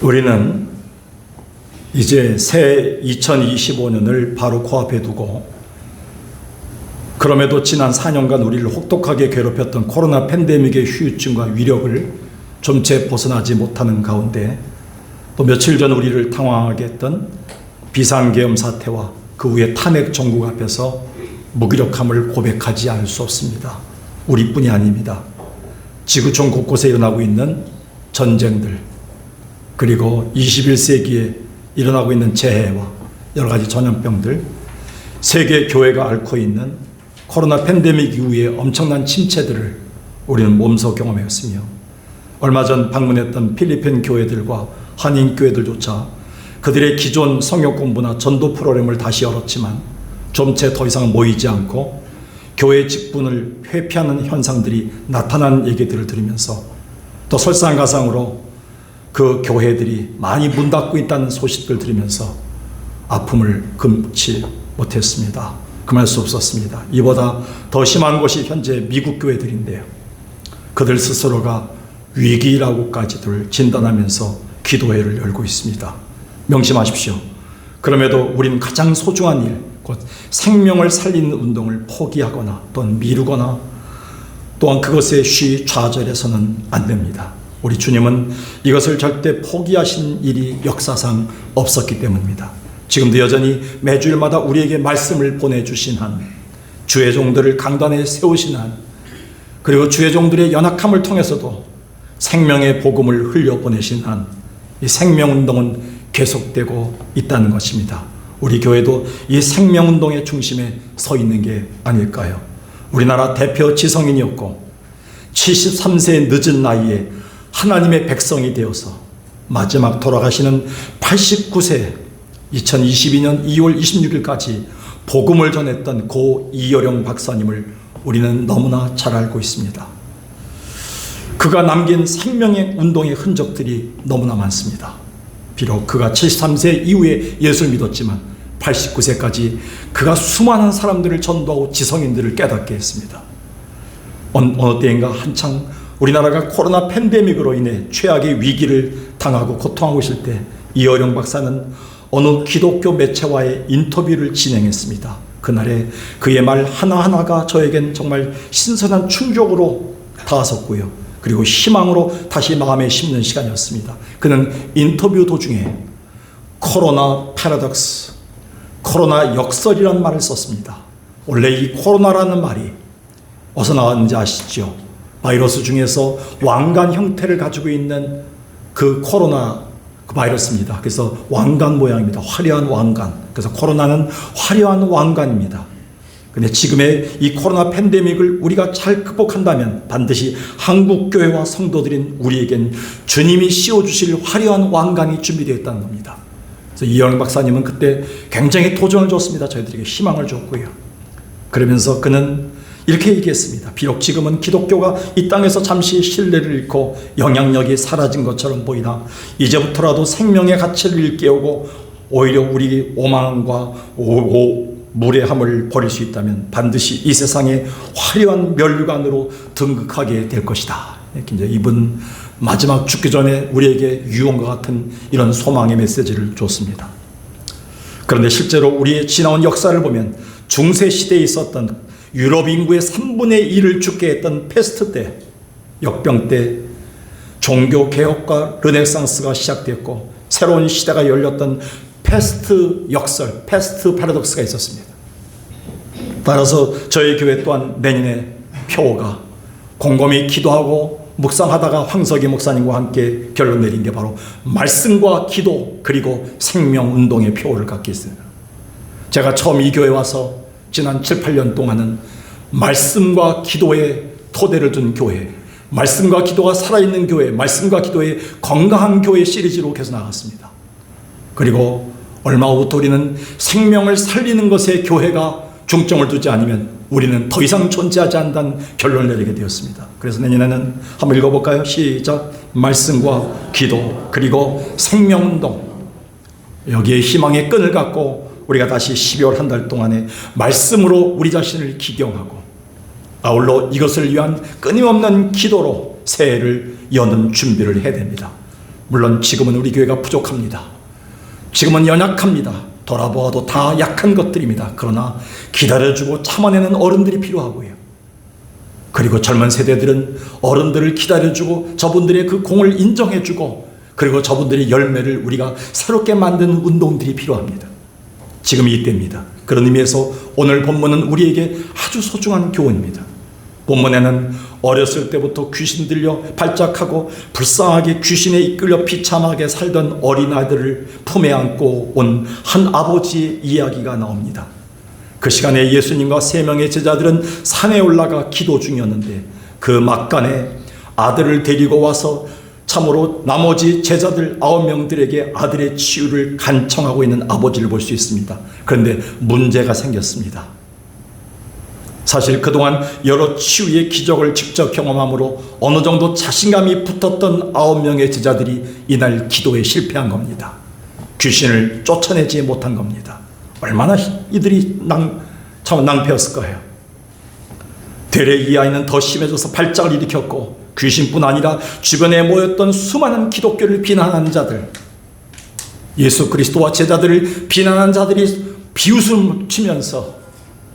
우리는 이제 새 2025년을 바로 코앞에 두고 그럼에도 지난 4년간 우리를 혹독하게 괴롭혔던 코로나 팬데믹의 후유증과 위력을 좀채 벗어나지 못하는 가운데 또 며칠 전 우리를 당황하게 했던 비상계엄 사태와 그 후에 탄핵 정국 앞에서 무기력함을 고백하지 않을 수 없습니다. 우리뿐이 아닙니다. 지구촌 곳곳에 일어나고 있는 전쟁들, 그리고 21세기에 일어나고 있는 재해와 여러 가지 전염병들, 세계 교회가 앓고 있는 코로나 팬데믹 이후에 엄청난 침체들을 우리는 몸소 경험했으며, 얼마 전 방문했던 필리핀 교회들과 한인 교회들조차 그들의 기존 성역 공부나 전도 프로그램을 다시 열었지만 좀채 더 이상 모이지 않고 교회 직분을 회피하는 현상들이 나타난 얘기들을 들으면서, 또 설상가상으로 그 교회들이 많이 문 닫고 있다는 소식들 들으면서 아픔을 금치 못했습니다. 금할 수 없었습니다. 이보다 더 심한 곳이 현재 미국 교회들인데요, 그들 스스로가 위기라고까지들 진단하면서 기도회를 열고 있습니다. 명심하십시오. 그럼에도 우리는 가장 소중한 일, 곧 생명을 살리는 운동을 포기하거나 또는 미루거나 또한 그것에 쉬 좌절해서는 안 됩니다. 우리 주님은 이것을 절대 포기하신 일이 역사상 없었기 때문입니다. 지금도 여전히 매주일마다 우리에게 말씀을 보내주신 한, 주의 종들을 강단에 세우신 한, 그리고 주의 종들의 연약함을 통해서도 생명의 복음을 흘려보내신 한, 이 생명운동은 계속되고 있다는 것입니다. 우리 교회도 이 생명운동의 중심에 서 있는 게 아닐까요? 우리나라 대표 지성인이었고 73세의 늦은 나이에 하나님의 백성이 되어서 마지막 돌아가시는 89세 2022년 2월 26일까지 복음을 전했던 고 이여령 박사님을 우리는 너무나 잘 알고 있습니다. 그가 남긴 생명의 운동의 흔적들이 너무나 많습니다. 비록 그가 73세 이후에 예수를 믿었지만 89세까지 그가 수많은 사람들을 전도하고 지성인들을 깨닫게 했습니다. 어느 때인가 한창 우리나라가 코로나 팬데믹으로 인해 최악의 위기를 당하고 고통하고 있을 때 이어령 박사는 어느 기독교 매체와의 인터뷰를 진행했습니다. 그날에 그의 말 하나하나가 저에겐 정말 신선한 충격으로 다가섰고요, 그리고 희망으로 다시 마음에 심는 시간이었습니다. 그는 인터뷰 도중에 코로나 패러독스, 코로나 역설이라는 말을 썼습니다. 원래 이 코로나라는 말이 어디서 나왔는지 아시죠? 바이러스 중에서 왕관 형태를 가지고 있는 그 코로나 그 바이러스입니다. 그래서 왕관 모양입니다. 화려한 왕관. 그래서 코로나는 화려한 왕관입니다. 근데 지금의 이 코로나 팬데믹을 우리가 잘 극복한다면 반드시 한국교회와 성도들인 우리에겐 주님이 씌워주실 화려한 왕관이 준비되어 있다는 겁니다. 그래서 이여령 박사님은 그때 굉장히 도전을 줬습니다. 저희들에게 희망을 줬고요. 그러면서 그는 이렇게 얘기했습니다. 비록 지금은 기독교가 이 땅에서 잠시 신뢰를 잃고 영향력이 사라진 것처럼 보이나 이제부터라도 생명의 가치를 일깨우고 오히려 우리 오만과 무례함을 버릴 수 있다면 반드시 이 세상의 화려한 면류관으로 등극하게 될 것이다. 이렇게 이제 이분 마지막 죽기 전에 우리에게 유언과 같은 이런 소망의 메시지를 줬습니다. 그런데 실제로 우리의 지나온 역사를 보면 중세 시대에 있었던 유럽 인구의 3분의 1을 죽게 했던 패스트 때, 역병 때 종교 개혁과 르네상스가 시작됐고 새로운 시대가 열렸던 패스트 역설, 패스트 패러독스가 있었습니다. 따라서 저희 교회 또한 내년에 표어가 곰곰이 기도하고 묵상하다가 황석희 목사님과 함께 결론 내린 게 바로 말씀과 기도 그리고 생명운동의 표어를 갖게 했습니다. 제가 처음 이 교회에 와서 지난 7, 8년 동안은 말씀과 기도에 토대를 둔 교회, 말씀과 기도가 살아있는 교회, 말씀과 기도의 건강한 교회 시리즈로 계속 나갔습니다. 그리고 얼마 후부터 우리는 생명을 살리는 것에 교회가 중점을 두지 않으면 우리는 더 이상 존재하지 않는다는 결론을 내리게 되었습니다. 그래서 내년에는 한번 읽어볼까요? 시작. 말씀과 기도 그리고 생명운동, 여기에 희망의 끈을 갖고 우리가 다시 12월 한 달 동안에 말씀으로 우리 자신을 기경하고 아울러 이것을 위한 끊임없는 기도로 새해를 여는 준비를 해야 됩니다. 물론 지금은 우리 교회가 부족합니다. 지금은 연약합니다. 돌아보아도 다 약한 것들입니다. 그러나 기다려주고 참아내는 어른들이 필요하고요. 그리고 젊은 세대들은 어른들을 기다려주고 저분들의 그 공을 인정해주고 그리고 저분들의 열매를 우리가 새롭게 만드는 운동들이 필요합니다. 지금 이때입니다. 그런 의미에서 오늘 본문은 우리에게 아주 소중한 교훈입니다. 본문에는 어렸을 때부터 귀신 들려 발작하고 불쌍하게 귀신에 이끌려 비참하게 살던 어린아이들을 품에 안고 온 한 아버지의 이야기가 나옵니다. 그 시간에 예수님과 3명의 제자들은 산에 올라가 기도 중이었는데 그 막간에 아들을 데리고 와서 참으로 나머지 제자들 9명들에게 아들의 치유를 간청하고 있는 아버지를 볼 수 있습니다. 그런데 문제가 생겼습니다. 사실 그동안 여러 치유의 기적을 직접 경험함으로 어느 정도 자신감이 붙었던 9명의 제자들이 이날 기도에 실패한 겁니다. 귀신을 쫓아내지 못한 겁니다. 얼마나 이들이 참 낭패였을 거예요. 되레 이 아이는 더 심해져서 발작을 일으켰고 귀신뿐 아니라 주변에 모였던 수많은 기독교를 비난하는 자들, 예수 그리스도와 제자들을 비난한 자들이 비웃음 치면서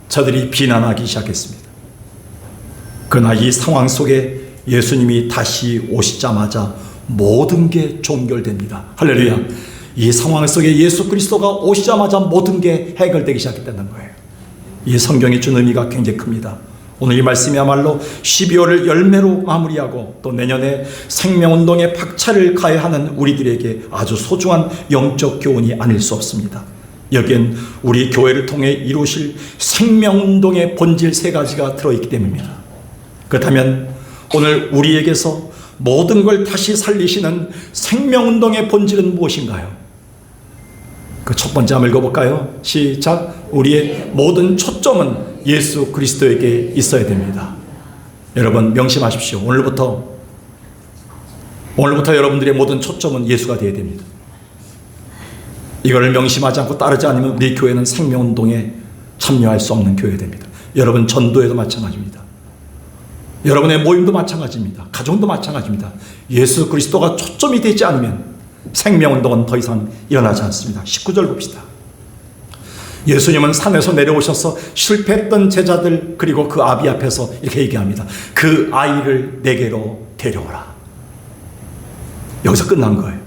저들이 비난하기 시작했습니다. 그러나 이 상황 속에 예수님이 다시 오시자마자 모든 게 종결됩니다. 할렐루야. 이 상황 속에 예수 그리스도가 오시자마자 모든 게 해결되기 시작했다는 거예요. 이 성경이 준 의미가 굉장히 큽니다. 오늘 이 말씀이야말로 12월을 열매로 마무리하고 또 내년에 생명운동에 박차를 가해야 하는 우리들에게 아주 소중한 영적 교훈이 아닐 수 없습니다. 여기엔 우리 교회를 통해 이루실 생명운동의 본질 3가지가 들어있기 때문입니다. 그렇다면 오늘 우리에게서 모든 걸 다시 살리시는 생명운동의 본질은 무엇인가요? 그 첫 번째 한번 읽어볼까요? 시작. 우리의 모든 초점은 예수 그리스도에게 있어야 됩니다. 여러분 명심하십시오. 오늘부터 여러분들의 모든 초점은 예수가 되어야 됩니다. 이걸 명심하지 않고 따르지 않으면 우리 교회는 생명운동에 참여할 수 없는 교회가 됩니다. 여러분 전도에도 마찬가지입니다. 여러분의 모임도 마찬가지입니다. 가정도 마찬가지입니다. 예수 그리스도가 초점이 되지 않으면 생명운동은 더 이상 일어나지 않습니다. 19절 봅시다. 예수님은 산에서 내려오셔서 실패했던 제자들 그리고 그 아비 앞에서 이렇게 얘기합니다. 그 아이를 내게로 데려오라. 여기서 끝난 거예요.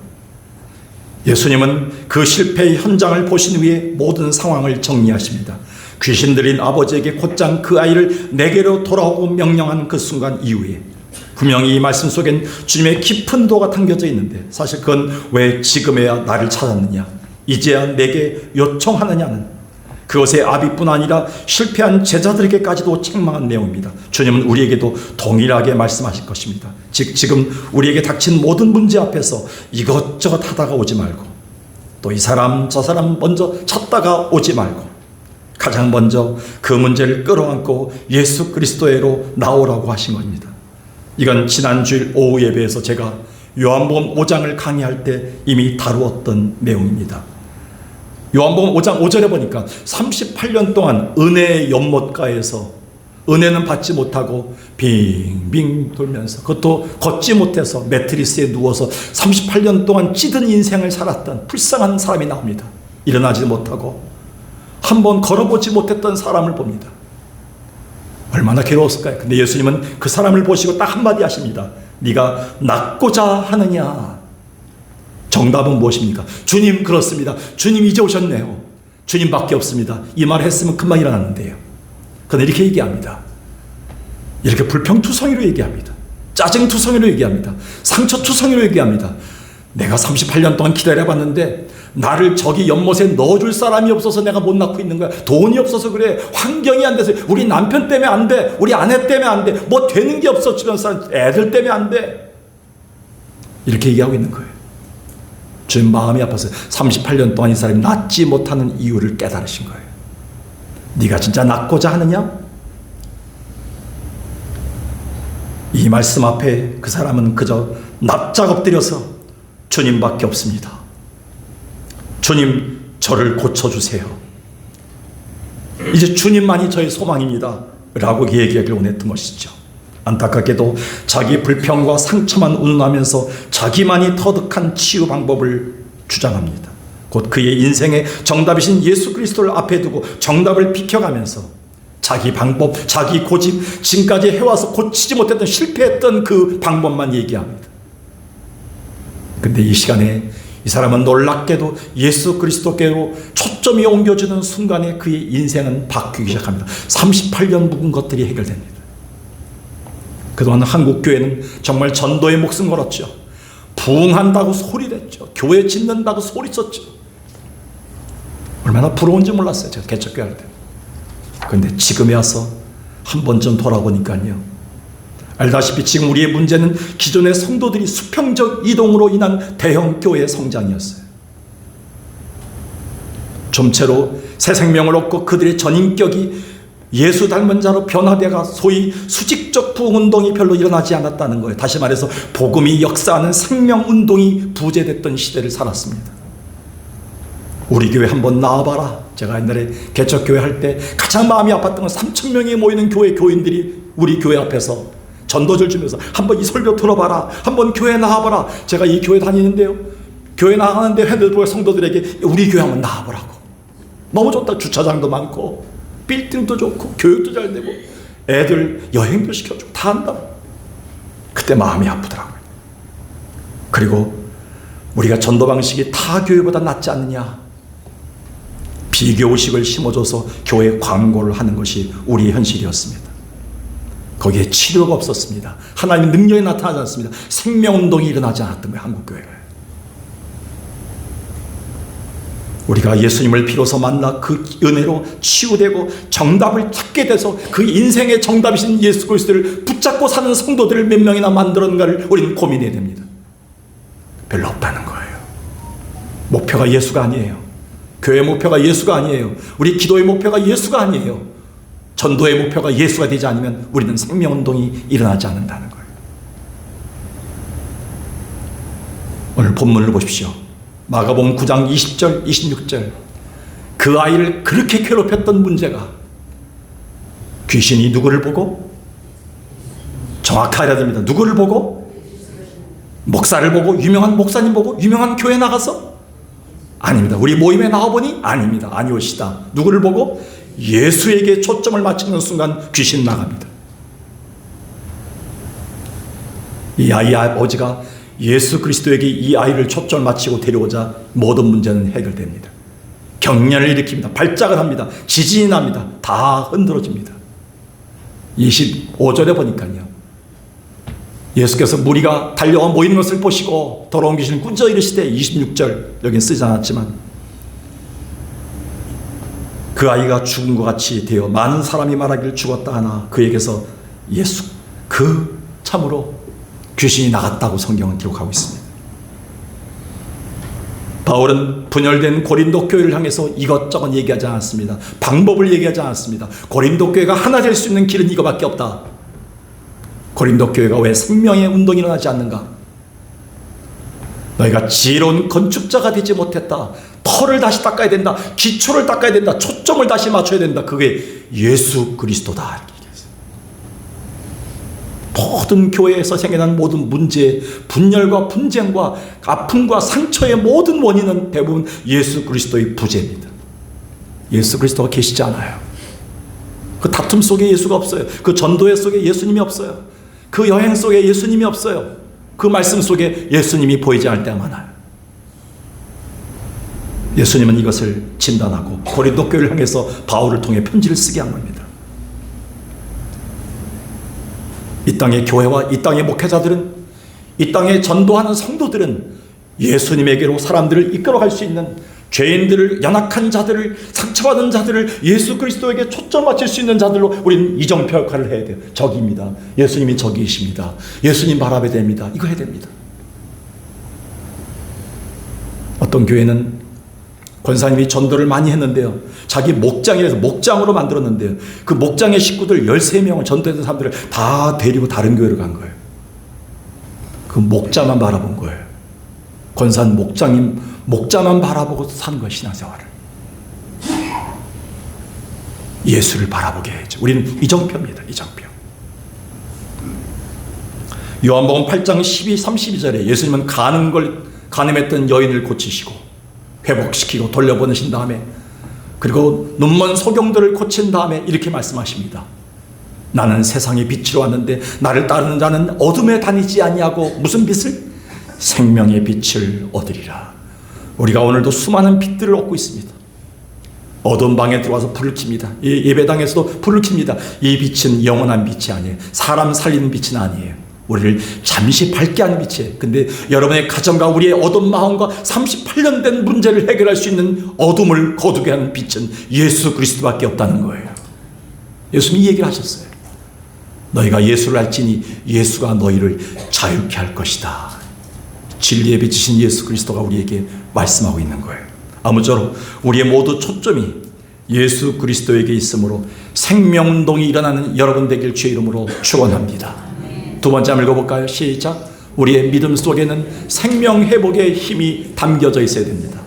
예수님은 그 실패의 현장을 보신 후에 모든 상황을 정리하십니다. 귀신 들린 아버지에게 곧장 그 아이를 내게로 돌아오고 명령한 그 순간 이후에 분명히 이 말씀 속엔 주님의 깊은 도가 담겨져 있는데 사실 그건 왜 지금에야 나를 찾았느냐, 이제야 내게 요청하느냐는 그것의 아비뿐 아니라 실패한 제자들에게까지도 책망한 내용입니다. 주님은 우리에게도 동일하게 말씀하실 것입니다. 즉 지금 우리에게 닥친 모든 문제 앞에서 이것저것 하다가 오지 말고 또 이 사람 저 사람 먼저 찾다가 오지 말고 가장 먼저 그 문제를 끌어안고 예수 그리스도로 나오라고 하신 겁니다. 이건 지난주일 오후 예배에서 제가 요한복음 5장을 강의할 때 이미 다루었던 내용입니다. 요한복음 5장 5절에 보니까 38년 동안 은혜의 연못가에서 은혜는 받지 못하고 빙빙 돌면서 그것도 걷지 못해서 매트리스에 누워서 38년 동안 찌든 인생을 살았던 불쌍한 사람이 나옵니다. 일어나지 못하고 한번 걸어보지 못했던 사람을 봅니다. 얼마나 괴로웠을까요? 근데 예수님은 그 사람을 보시고 딱 한마디 하십니다. 네가 낫고자 하느냐? 정답은 무엇입니까? 주님 그렇습니다. 주님 이제 오셨네요. 주님밖에 없습니다. 이 말 했으면 금방 일어났는데요. 그런데 이렇게 얘기합니다. 이렇게 불평투성이로 얘기합니다. 짜증투성이로 얘기합니다. 상처투성이로 얘기합니다. 내가 38년 동안 기다려봤는데 나를 저기 연못에 넣어줄 사람이 없어서 내가 못 낳고 있는 거야. 돈이 없어서 그래. 환경이 안 돼서. 우리 남편 때문에 안 돼. 우리 아내 때문에 안 돼. 뭐 되는 게 없어. 주변 사람 애들 때문에 안 돼. 이렇게 얘기하고 있는 거예요. 주님 마음이 아파서 38년 동안 이 사람이 낫지 못하는 이유를 깨달으신 거예요. 네가 진짜 낫고자 하느냐? 이 말씀 앞에 그 사람은 그저 납작 엎드려서 주님밖에 없습니다. 주님 저를 고쳐주세요. 이제 주님만이 저의 소망입니다 라고 얘기하길 원했던 것이죠. 안타깝게도 자기 불평과 상처만 운운하면서 자기만이 터득한 치유 방법을 주장합니다. 곧 그의 인생의 정답이신 예수 그리스도를 앞에 두고 정답을 비켜가면서 자기 방법, 자기 고집, 지금까지 해와서 고치지 못했던 실패했던 그 방법만 얘기합니다. 근데 이 시간에 이 사람은 놀랍게도 예수 그리스도께로 초점이 옮겨지는 순간에 그의 인생은 바뀌기 시작합니다. 38년 묵은 것들이 해결됩니다. 그동안 한국교회는 정말 전도에 목숨 걸었죠. 부흥한다고 소리냈죠. 교회 짓는다고 소리쳤죠. 얼마나 부러운지 몰랐어요. 제가 개척교회 할 때. 그런데 지금에 와서 한 번쯤 돌아보니까요, 알다시피 지금 우리의 문제는 기존의 성도들이 수평적 이동으로 인한 대형 교회 성장이었어요. 좀채로 새 생명을 얻고 그들의 전인격이 예수 닮은 자로 변화되가 소위 수직적 부흥운동이 별로 일어나지 않았다는 거예요. 다시 말해서 복음이 역사하는 생명운동이 부재됐던 시대를 살았습니다. 우리 교회 한번 나와봐라. 제가 옛날에 개척교회 할 때 가장 마음이 아팠던 건 3,000명이 모이는 교회 교인들이 우리 교회 앞에서 전도를 주면서 한번 이 설교 들어봐라, 한번 교회 나와봐라. 제가 이 교회 다니는데요, 교회 나가는데 핸드폰 성도들에게 우리 교회 한번 나와보라고. 너무 좋다. 주차장도 많고 빌딩도 좋고 교육도 잘 되고 애들 여행도 시켜주고 다 한다. 그때 마음이 아프더라고요. 그리고 우리가 전도 방식이 타 교회보다 낫지 않느냐, 비교의식을 심어줘서 교회 광고를 하는 것이 우리의 현실이었습니다. 거기에 치료가 없었습니다. 하나님의 능력이 나타나지 않습니다. 생명운동이 일어나지 않았던 거예요. 한국교회가. 우리가 예수님을 비로소 만나 그 은혜로 치유되고 정답을 찾게 돼서 그 인생의 정답이신 예수 그리스도를 붙잡고 사는 성도들을 몇 명이나 만들었는가를 우리는 고민해야 됩니다. 별로 없다는 거예요. 목표가 예수가 아니에요. 교회 목표가 예수가 아니에요. 우리 기도의 목표가 예수가 아니에요. 전도의 목표가 예수가 되지 않으면 우리는 생명운동이 일어나지 않는다는 거예요. 오늘 본문을 보십시오. 마가복음 9장 20절 26절. 그 아이를 그렇게 괴롭혔던 문제가, 귀신이 누구를 보고? 정확하게 됩니다. 누구를 보고? 목사를 보고? 유명한 목사님 보고? 유명한 교회 나가서? 아닙니다. 우리 모임에 나와보니? 아닙니다. 아니오시다. 누구를 보고? 예수에게 초점을 맞추는 순간 귀신 나갑니다. 이 아이의 아버지가 예수 그리스도에게 이 아이를 초점을 맞추고 데려오자 모든 문제는 해결됩니다. 경련을 일으킵니다. 발작을 합니다. 지진이 납니다. 다 흔들어집니다. 25절에 보니까요, 예수께서 무리가 달려와 모이는 것을 보시고 더러운 귀신을 꾸짖어 이르시되, 26절 여긴 쓰지 않았지만, 그 아이가 죽은 것 같이 되어 많은 사람이 말하기를 죽었다 하나 그에게서 예수 그 참으로 귀신이 나갔다고 성경은 기록하고 있습니다. 바울은 분열된 고린도 교회를 향해서 이것저것 얘기하지 않았습니다. 방법을 얘기하지 않았습니다. 고린도 교회가 하나 될 수 있는 길은 이거밖에 없다. 고린도 교회가 왜 생명의 운동이 일어나지 않는가? 너희가 지혜로운 건축자가 되지 못했다. 털을 다시 닦아야 된다. 기초를 닦아야 된다. 초점을 다시 맞춰야 된다. 그게 예수 그리스도다. 이렇게 얘기했어요. 모든 교회에서 생겨난 모든 문제, 분열과 분쟁과 아픔과 상처의 모든 원인은 대부분 예수 그리스도의 부재입니다. 예수 그리스도가 계시지 않아요. 그 다툼 속에 예수가 없어요. 그 전도회 속에 예수님이 없어요. 그 여행 속에 예수님이 없어요. 그 말씀 속에 예수님이 보이지 않을 때가 많아요. 예수님은 이것을 진단하고 고린도 교회를 향해서 바울을 통해 편지를 쓰게 한 겁니다. 이 땅의 교회와 이 땅의 목회자들은, 이 땅에 전도하는 성도들은 예수님에게로 사람들을 이끌어갈 수 있는, 죄인들을, 연약한 자들을, 상처받은 자들을 예수 그리스도에게 초점 맞출 수 있는 자들로 우리는 이정표 역할을 해야 돼요. 적입니다. 예수님이 적이십니다. 예수님 바라봐야 됩니다. 이거 해야 됩니다. 어떤 교회는 권사님이 전도를 많이 했는데요, 자기 목장에서 목장으로 만들었는데요, 그 목장의 식구들 13명을, 전도했던 사람들을 다 데리고 다른 교회로 간 거예요. 그 목자만 바라본 거예요. 권사는 목자만 바라보고 사는 거예요. 신앙생활을. 예수를 바라보게 해야죠. 우리는 이정표입니다. 이정표. 요한복음 8장 12, 32절에 예수님은 간음했던 여인을 고치시고 회복시키고 돌려보내신 다음에, 그리고 눈먼 소경들을 고친 다음에 이렇게 말씀하십니다. 나는 세상의 빛으로 왔는데 나를 따르는 자는 어둠에 다니지 아니하고 무슨 빛을? 생명의 빛을 얻으리라. 우리가 오늘도 수많은 빛들을 얻고 있습니다. 어두운 방에 들어와서 불을 켭니다. 이 예배당에서도 불을 켭니다. 이 빛은 영원한 빛이 아니에요. 사람 살리는 빛은 아니에요. 우리를 잠시 밝게 하는 빛이에요. 근데 여러분의 가정과 우리의 어두운 마음과 38년 된 문제를 해결할 수 있는 어둠을 거두게 하는 빛은 예수 그리스도밖에 없다는 거예요. 예수님이 이 얘기를 하셨어요. 너희가 예수를 알지니 예수가 너희를 자유케 할 것이다. 진리의 빛이신 예수 그리스도가 우리에게 말씀하고 있는 거예요. 아무쪼록 우리의 모두 초점이 예수 그리스도에게 있으므로 생명운동이 일어나는 여러분 되길 주의 이름으로 축원합니다. 두 번째 한번 읽어볼까요? 시작. 우리의 믿음 속에는 생명 회복의 힘이 담겨져 있어야 됩니다.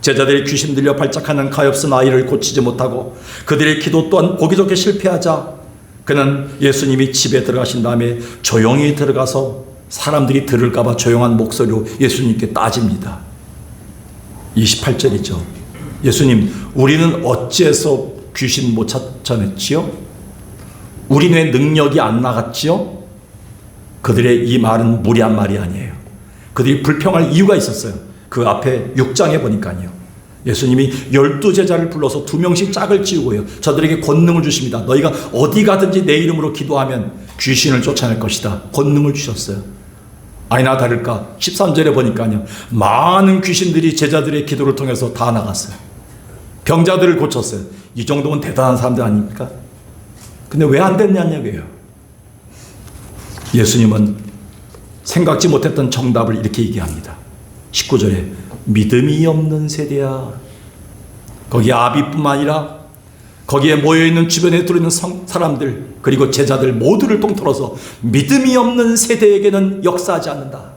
제자들이 귀신 들려 발작하는 가엾은 아이를 고치지 못하고 그들의 기도 또한 보기 좋게 실패하자 그는 예수님이 집에 들어가신 다음에 조용히 들어가서 사람들이 들을까봐 조용한 목소리로 예수님께 따집니다. 28절이죠. 예수님, 우리는 어찌해서 귀신 못 쫓아냈지요? 우리의 능력이 안 나갔지요? 그들의 이 말은 무리한 말이 아니에요. 그들이 불평할 이유가 있었어요. 그 앞에 6장에 보니까요. 예수님이 12제자를 불러서 2명씩 짝을 지우고요. 저들에게 권능을 주십니다. 너희가 어디 가든지 내 이름으로 기도하면 귀신을 쫓아낼 것이다. 권능을 주셨어요. 아니나 다를까 13절에 보니까요. 많은 귀신들이 제자들의 기도를 통해서 다 나갔어요. 병자들을 고쳤어요. 이 정도면 대단한 사람들 아닙니까? 근데 왜 안 됐냐는 얘기예요. 예수님은 생각지 못했던 정답을 이렇게 얘기합니다. 19절에 믿음이 없는 세대야. 거기 아비뿐만 아니라 거기에 모여있는 주변에 들어있는 사람들 그리고 제자들 모두를 통틀어서 믿음이 없는 세대에게는 역사하지 않는다.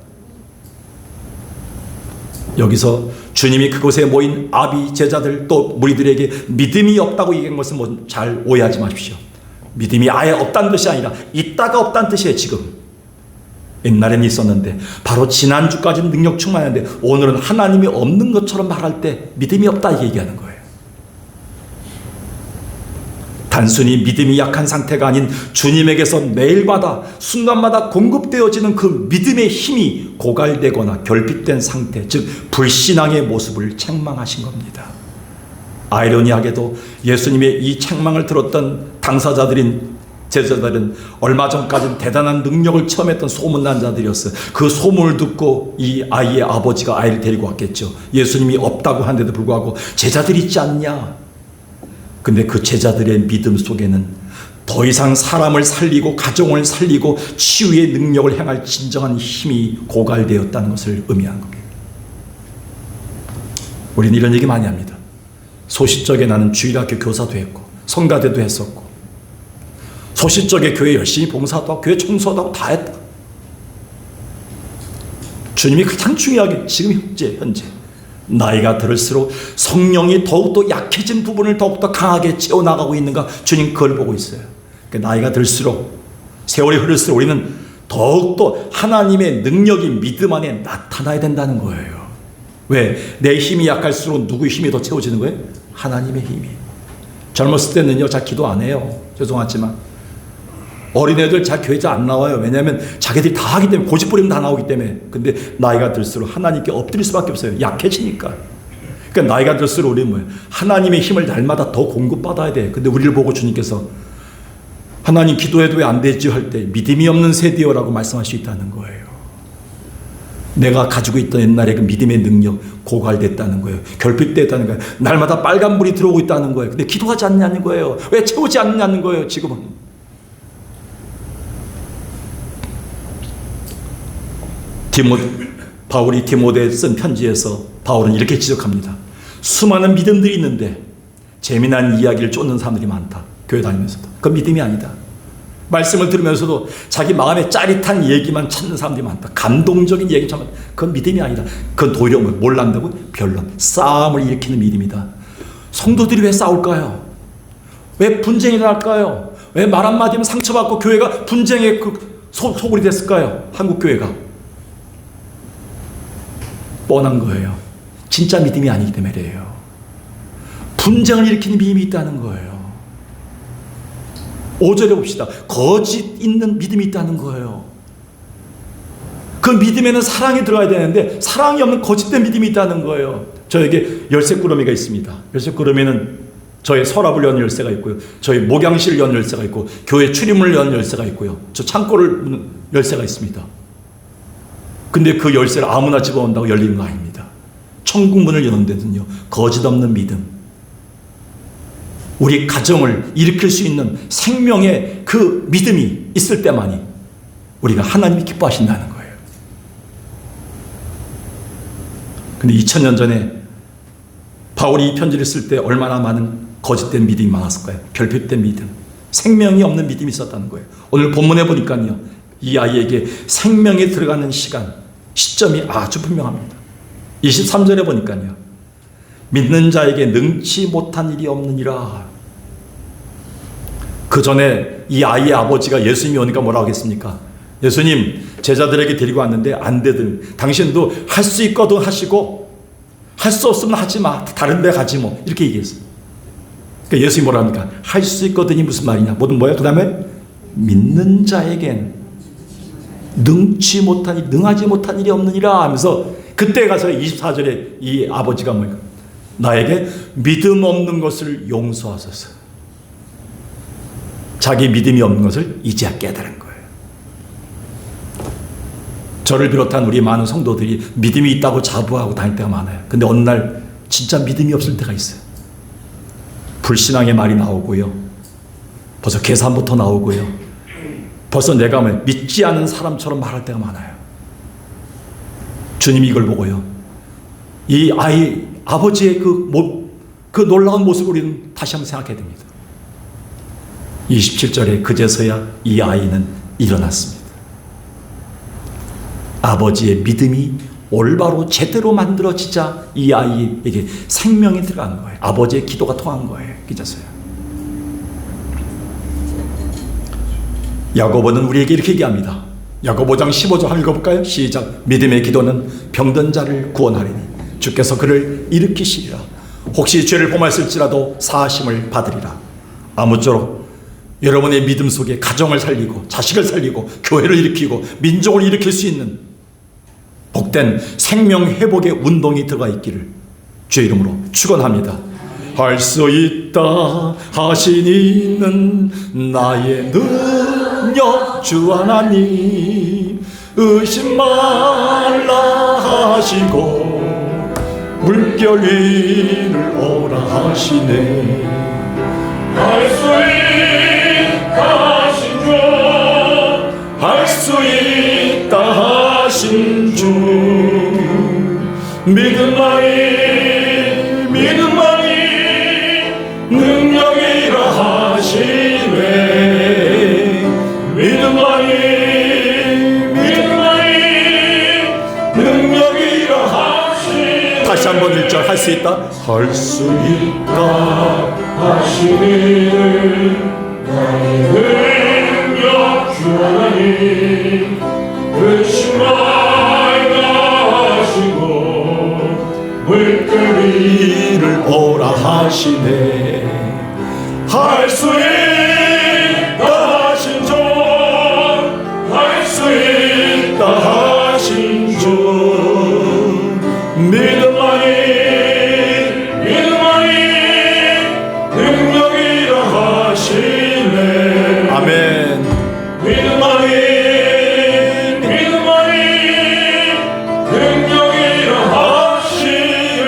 여기서 주님이 그곳에 모인 아비 제자들 또 무리들에게 믿음이 없다고 얘기한 것은 잘 오해하지 마십시오. 믿음이 아예 없다는 뜻이 아니라 있다가 없다는 뜻이에요. 지금 옛날에는 있었는데 바로 지난주까지는 능력 충만했는데 오늘은 하나님이 없는 것처럼 말할 때 믿음이 없다 얘기하는 거예요. 단순히 믿음이 약한 상태가 아닌 주님에게서 매일마다 순간마다 공급되어지는 그 믿음의 힘이 고갈되거나 결핍된 상태, 즉 불신앙의 모습을 책망하신 겁니다. 아이러니하게도 예수님의 이 책망을 들었던 당사자들인 제자들은 얼마 전까지는 대단한 능력을 체험했던 소문난 자들이었어요. 그 소문을 듣고 이 아이의 아버지가 아이를 데리고 왔겠죠. 예수님이 없다고 하는데도 불구하고 제자들이 있지 않냐. 근데 그 제자들의 믿음 속에는 더 이상 사람을 살리고 가정을 살리고 치유의 능력을 행할 진정한 힘이 고갈되었다는 것을 의미한 겁니다. 우리는 이런 얘기 많이 합니다. 소시적에 나는 주일학교 교사도 했고 성가대도 했었고 소시적에 교회 열심히 봉사도 하고 교회 청소도 하고 다 했다. 주님이 가장 중요하게 지금 현재 나이가 들을수록 성령이 더욱더 약해진 부분을 더욱더 강하게 채워나가고 있는가 주님 그걸 보고 있어요. 나이가 들수록 세월이 흐를수록 우리는 더욱더 하나님의 능력이 믿음 안에 나타나야 된다는 거예요. 왜? 내 힘이 약할수록 누구의 힘이 더 채워지는 거예요? 하나님의 힘이. 젊었을 때는요 잘 기도 안 해요. 죄송하지만 어린애들 잘 교회 잘 안 나와요. 왜냐하면 자기들이 다 하기 때문에 고집 부리면 다 나오기 때문에. 근데 나이가 들수록 하나님께 엎드릴 수밖에 없어요. 약해지니까. 그러니까 나이가 들수록 우리는 뭐예요? 하나님의 힘을 날마다 더 공급받아야 돼. 근데 우리를 보고 주님께서 하나님 기도해도 왜 안 되지 할 때 믿음이 없는 세대여라고 말씀할 수 있다는 거예요. 내가 가지고 있던 옛날에 그 믿음의 능력 고갈됐다는 거예요. 결핍됐다는 거예요. 날마다 빨간불이 들어오고 있다는 거예요. 근데 기도하지 않냐는 거예요. 왜 채우지 않냐는 거예요. 지금은. 바울이 디모데에 쓴 편지에서 바울은 이렇게 지적합니다. 수많은 믿음들이 있는데 재미난 이야기를 쫓는 사람들이 많다. 교회 다니면서도. 그건 믿음이 아니다. 말씀을 들으면서도 자기 마음에 짜릿한 얘기만 찾는 사람들이 많다. 감동적인 얘기 찾는 그건 믿음이 아니다. 그건 오히려 뭘 한다고? 변론, 싸움을 일으키는 믿음이다. 성도들이 왜 싸울까요? 왜 분쟁이 날까요? 왜 말 한마디면 상처받고 교회가 분쟁의 소굴이 됐을까요? 한국교회가. 뻔한 거예요. 진짜 믿음이 아니기 때문이에요. 분쟁을 일으키는 믿음이 있다는 거예요. 5절에 봅시다. 거짓 있는 믿음이 있다는 거예요. 그 믿음에는 사랑이 들어가야 되는데 사랑이 없는 거짓된 믿음이 있다는 거예요. 저에게 열쇠꾸러미가 있습니다. 열쇠꾸러미는 저의 서랍을 연 열쇠가 있고요. 저의 목양실 연 열쇠가 있고 교회 출입문을 연 열쇠가 있고요. 저 창고를 여는 열쇠가 있습니다. 근데 그 열쇠를 아무나 집어온다고 열리는 거 아닙니다. 천국문을 여는 데는요. 거짓 없는 믿음. 우리 가정을 일으킬 수 있는 생명의 그 믿음이 있을 때만이 우리가 하나님이 기뻐하신다는 거예요. 근데 2000년 전에 바울이 이 편지를 쓸 때 얼마나 많은 거짓된 믿음이 많았을까요? 결핍된 믿음, 생명이 없는 믿음이 있었다는 거예요. 오늘 본문에 보니까요, 이 아이에게 생명이 들어가는 시점이 아주 분명합니다. 23절에 보니까요, 믿는 자에게 능치 못한 일이 없느니라. 그 전에 이 아이의 아버지가 예수님이 오니까 뭐라고 하겠습니까? 예수님, 제자들에게 데리고 왔는데 안 되든 당신도 할 수 있거든 하시고 할 수 없으면 하지 마. 다른 데 가지 뭐. 이렇게 얘기했어요. 그러니까 예수님이 뭐라 합니까? 할 수 있거든이 무슨 말이냐? 뭐든 뭐야? 그 다음에 믿는 자에겐 능하지 못한 일이 없느니라 하면서 그때 가서 24절에 이 아버지가 뭐니까? 나에게 믿음 없는 것을 용서하소서. 자기 믿음이 없는 것을 이제야 깨달은 거예요. 저를 비롯한 우리 많은 성도들이 믿음이 있다고 자부하고 다닐 때가 많아요. 근데 어느 날 진짜 믿음이 없을 때가 있어요. 불신앙의 말이 나오고요. 벌써 계산부터 나오고요. 벌써 내가 믿지 않은 사람처럼 말할 때가 많아요. 주님이 이걸 보고요. 이 아버지의 그 놀라운 모습을 우리는 다시 한번 생각해야 됩니다. 27절에 그제서야 이 아이는 일어났습니다. 아버지의 믿음이 올바로 제대로 만들어지자 이 아이에게 생명이 들어간 거예요. 아버지의 기도가 통한 거예요. 그제서야. 야고보는 우리에게 이렇게 얘기합니다. 야고보 5장 15절 한번 읽어볼까요? 시작. 믿음의 기도는 병든 자를 구원하리니 주께서 그를 일으키시리라. 혹시 죄를 범하였을지라도 사하심을 받으리라. 아무쪼록 여러분의 믿음 속에 가정을 살리고 자식을 살리고 교회를 일으키고 민족을 일으킬 수 있는 복된 생명 회복의 운동이 들어가 있기를 주의 이름으로 축원합니다. 할 수 있다 하시니는 나의 능력 주 하나님 의심 말라 하시고 물결 위를 오라 하시네. 할 수 있다 하신 주 할 수 있다 하신 주 믿음만이 능력이라 하시네. 믿음만이 능력이라 하시네. 다시 한번 1절 할 수 있다. 할 수 있다 하시네. 나의 능력 주 하나님 의심 말라 하시고 물결 위를 오라 하시네. 할 수 있다 하신 주 할 수 있다 하신 주 믿음만이 능력이라 하시네. 아멘. 믿음만이 능력이라 하시네.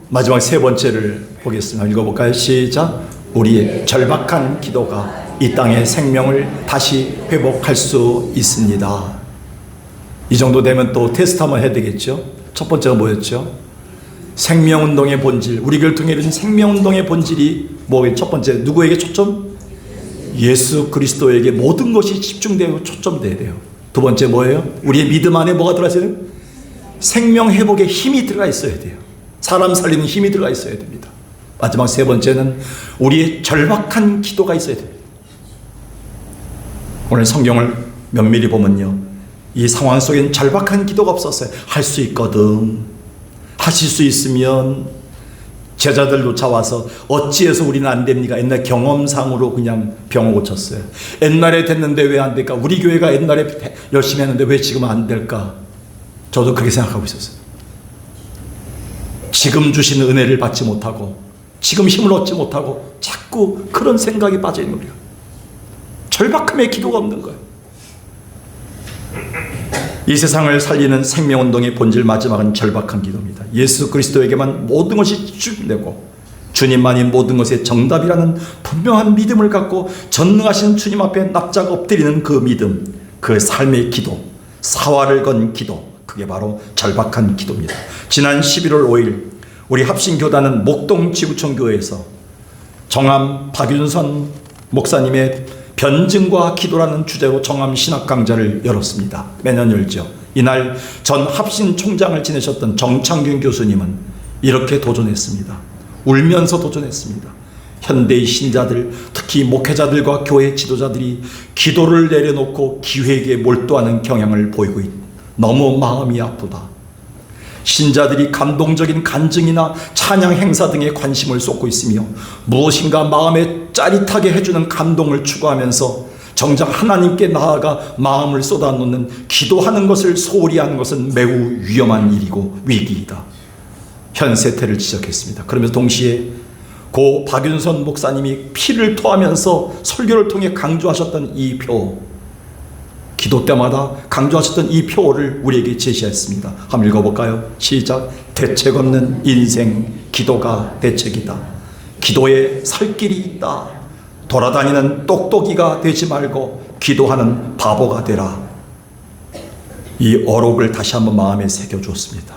마지막 세 번째를 보겠습니다. 읽어볼까요? 시작. 우리의 절박한 기도가 이 땅의 생명을 다시 회복할 수 있습니다. 이 정도 되면 또 테스트 한번 해야 되겠죠. 첫 번째가 뭐였죠? 생명운동의 본질. 우리 교회를 통해 이루어진 생명운동의 본질이 뭐예요? 첫 번째, 누구에게 초점? 예수 그리스도에게 모든 것이 집중되고 초점돼야 돼요. 두 번째 뭐예요? 우리의 믿음 안에 뭐가 들어가 있어야 돼요? 생명 회복의 힘이 들어가 있어야 돼요. 사람 살리는 힘이 들어가 있어야 됩니다. 마지막 세 번째는 우리의 절박한 기도가 있어야 됩니다. 오늘 성경을 면밀히 보면요, 이 상황 속엔 절박한 기도가 없었어요. 할 수 있거든, 하실 수 있으면. 제자들 쫓아와서 어찌해서 우리는 안 됩니까? 옛날 경험상으로 그냥 병을 고쳤어요. 옛날에 됐는데 왜 안 될까? 우리 교회가 옛날에 열심히 했는데 왜 지금 안 될까? 저도 그렇게 생각하고 있었어요. 지금 주신 은혜를 받지 못하고, 지금 힘을 얻지 못하고 자꾸 그런 생각에 빠져 있는 우리가, 절박함의 기도가 없는 거예요. 이 세상을 살리는 생명운동의 본질 마지막은 절박한 기도입니다. 예수 그리스도에게만 모든 것이 주되고 주님만이 모든 것의 정답이라는 분명한 믿음을 갖고 전능하신 주님 앞에 납작 엎드리는 그 믿음, 그 삶의 기도, 사활을 건 기도, 그게 바로 절박한 기도입니다. 지난 11월 5일 우리 합신교단은 목동 지구촌교회에서 정암 박윤선 목사님의 변증과 기도라는 주제로 정암 신학 강좌를 열었습니다. 매년 열죠. 이날 전 합신 총장을 지내셨던 정창균 교수님은 이렇게 도전했습니다. 울면서 도전했습니다. 현대의 신자들, 특히 목회자들과 교회 지도자들이 기도를 내려놓고 기획에 몰두하는 경향을 보이고 있다. 너무 마음이 아프다. 신자들이 감동적인 간증이나 찬양 행사 등에 관심을 쏟고 있으며 무엇인가 마음에 짜릿하게 해주는 감동을 추구하면서 정작 하나님께 나아가 마음을 쏟아놓는 기도하는 것을 소홀히 하는 것은 매우 위험한 일이고 위기이다. 현 세태를 지적했습니다. 그러면서 동시에 고 박윤선 목사님이 피를 토하면서 설교를 통해 강조하셨던 이 표, 기도 때마다 강조하셨던 이 표를 우리에게 제시했습니다. 한번 읽어볼까요? 시작. 대책 없는 인생, 기도가 대책이다. 기도에 살 길이 있다. 돌아다니는 똑똑이가 되지 말고 기도하는 바보가 되라. 이 어록을 다시 한번 마음에 새겨주었습니다.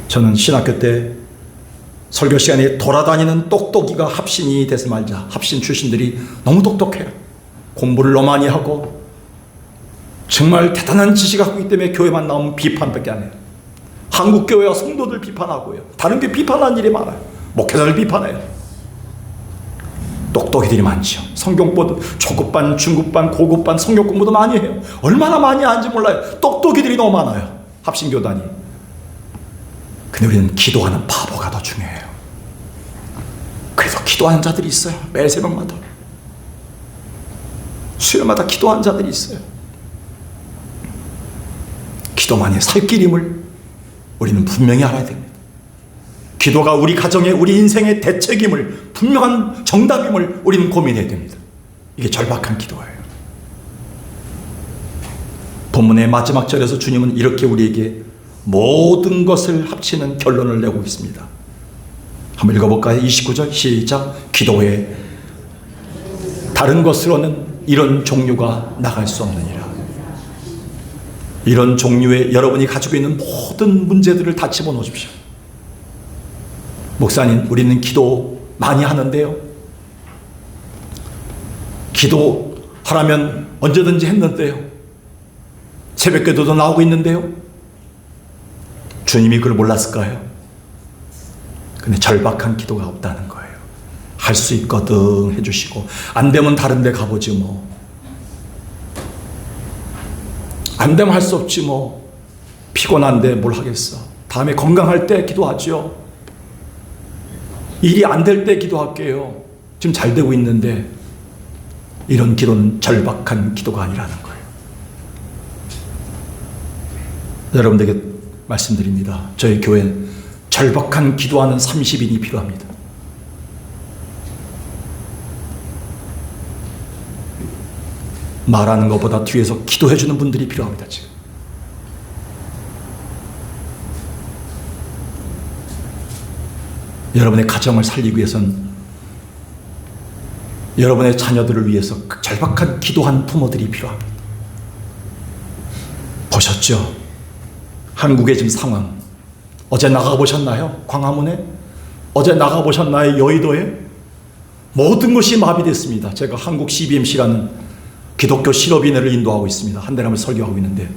저는 신학교 때 설교 시간에 돌아다니는 똑똑이가 합신이 돼서 말자. 합신 출신들이 너무 똑똑해요. 공부를 너무 많이 하고 정말 대단한 지식을 갖고 있기 때문에 교회만 나오면 비판밖에 안 해요. 한국 교회와 성도들 비판하고요. 다른 게 비판하는 일이 많아요. 목회자를 비판해요. 똑똑이들이 많죠. 성경보다 초급반, 중급반, 고급반 성경 공부도 많이 해요. 얼마나 많이 하는지 몰라요. 똑똑이들이 너무 많아요. 합신교단이. 근데 우리는 기도하는 바보가 더 중요해요. 그래서 기도하는 자들이 있어요. 매일 새벽마다. 수요일마다 기도하는 자들이 있어요. 기도만이 살 길임을 우리는 분명히 알아야 됩니다. 기도가 우리 가정의, 우리 인생의 대책임을, 분명한 정답임을 우리는 고민해야 됩니다. 이게 절박한 기도예요. 본문의 마지막 절에서 주님은 이렇게 우리에게 모든 것을 합치는 결론을 내고 있습니다. 한번 읽어볼까요? 29절 시작. 기도에 다른 것으로는 이런 종류가 나갈 수 없느니라. 이런 종류의 여러분이 가지고 있는 모든 문제들을 다 집어넣으십시오. 목사님, 우리는 기도 많이 하는데요. 기도하라면 언제든지 했는데요. 새벽기도도 나오고 있는데요. 주님이 그걸 몰랐을까요? 근데 절박한 기도가 없다는 거예요. 할 수 있거든 해주시고, 안 되면 다른 데 가보지 뭐. 안 되면 할 수 없지 뭐. 피곤한데 뭘 하겠어. 다음에 건강할 때 기도하죠. 일이 안 될 때 기도할게요. 지금 잘 되고 있는데. 이런 기도는 절박한 기도가 아니라는 거예요. 여러분들에게 말씀드립니다. 저희 교회는 절박한 기도하는 30인이 필요합니다. 말하는 것보다 뒤에서 기도해주는 분들이 필요합니다. 지금 여러분의 가정을 살리기 위해서는, 여러분의 자녀들을 위해서 절박한 기도한 부모들이 필요합니다. 보셨죠? 한국의 지금 상황. 어제 나가보셨나요? 광화문에? 어제 나가보셨나요? 여의도에? 모든 것이 마비됐습니다. 제가 한국 CBMC라는 기독교 실업인회를 인도하고 있습니다. 한 달에 한 번 설교하고 있는데,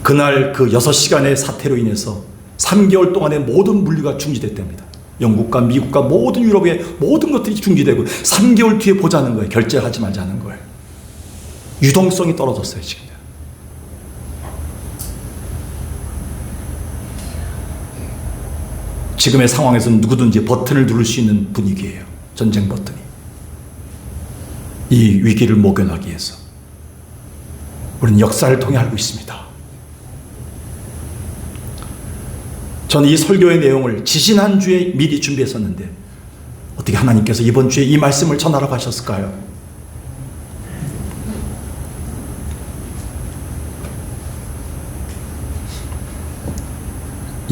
그날 그 6시간의 사태로 인해서 3개월 동안의 모든 물류가 중지됐답니다. 영국과 미국과 모든 유럽의 모든 것들이 중지되고 3개월 뒤에 보자는 거예요. 결제하지 말자는 거예요. 유동성이 떨어졌어요, 지금. 지금의 상황에서는 누구든지 버튼을 누를 수 있는 분위기예요. 전쟁 버튼이. 이 위기를 모면하기 위해서 우리는 역사를 통해 알고 있습니다. 저는 이 설교의 내용을 지지난주에 미리 준비했었는데 어떻게 하나님께서 이번 주에 이 말씀을 전하라고 하셨을까요?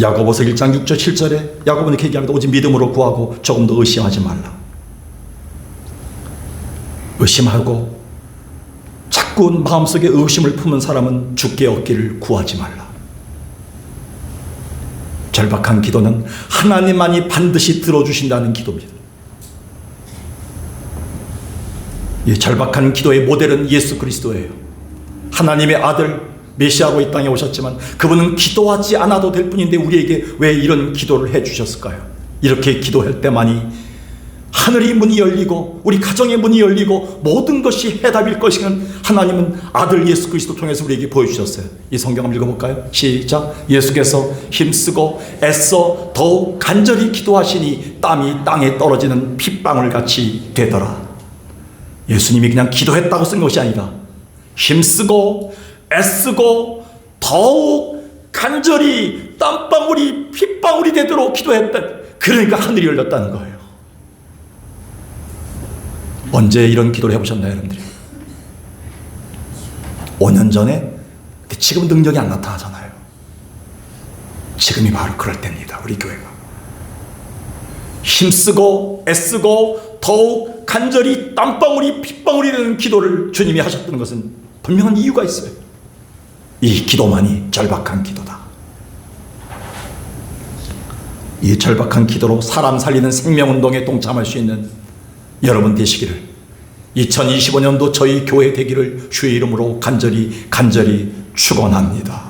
야고보서 1장 6절 7절에 야고보는 이렇게 얘기합니다. 오직 믿음으로 구하고 조금 더 의심하지 말라. 의심하고 자꾸 마음속에 의심을 품은 사람은 죽게 얻기를 구하지 말라. 절박한 기도는 하나님만이 반드시 들어주신다는 기도입니다. 이 절박한 기도의 모델은 예수 그리스도예요. 하나님의 아들 메시아로 이 땅에 오셨지만 그분은 기도하지 않아도 될 뿐인데 우리에게 왜 이런 기도를 해주셨을까요? 이렇게 기도할 때만이 하늘의 문이 열리고 우리 가정의 문이 열리고 모든 것이 해답일 것이면 하나님은 아들 예수 그리스도 통해서 우리에게 보여주셨어요. 이 성경 한번 읽어볼까요? 시작. 예수께서 힘쓰고 애써 더욱 간절히 기도하시니 땀이 땅에 떨어지는 핏방울같이 되더라. 예수님이 그냥 기도했다고 쓴 것이 아니라 힘쓰고 애쓰고 더욱 간절히 땀방울이 핏방울이 되도록 기도했다. 그러니까 하늘이 열렸다는 거예요. 언제 이런 기도를 해보셨나요, 여러분들이? 5년 전에? 지금 능력이 안 나타나잖아요. 지금이 바로 그럴 때입니다, 우리 교회가. 힘쓰고 애쓰고 더욱 간절히 땀방울이 핏방울이 되는 기도를 주님이 하셨다는 것은 분명한 이유가 있어요. 이 기도만이 절박한 기도다. 이 절박한 기도로 사람 살리는 생명운동에 동참할 수 있는 여러분 되시기를 2025년도 저희 교회 되기를 주의 이름으로 간절히 축원합니다.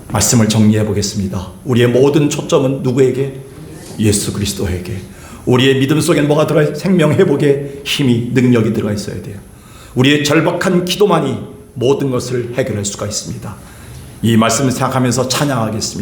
말씀을 정리해 보겠습니다. 우리의 모든 초점은 누구에게? 예수 그리스도에게. 우리의 믿음 속에 뭐가 들어가 있어요? 생명 회복의 힘이 능력이 들어가 있어야 돼요. 우리의 절박한 기도만이 모든 것을 해결할 수가 있습니다. 이 말씀을 생각하면서 찬양하겠습니다.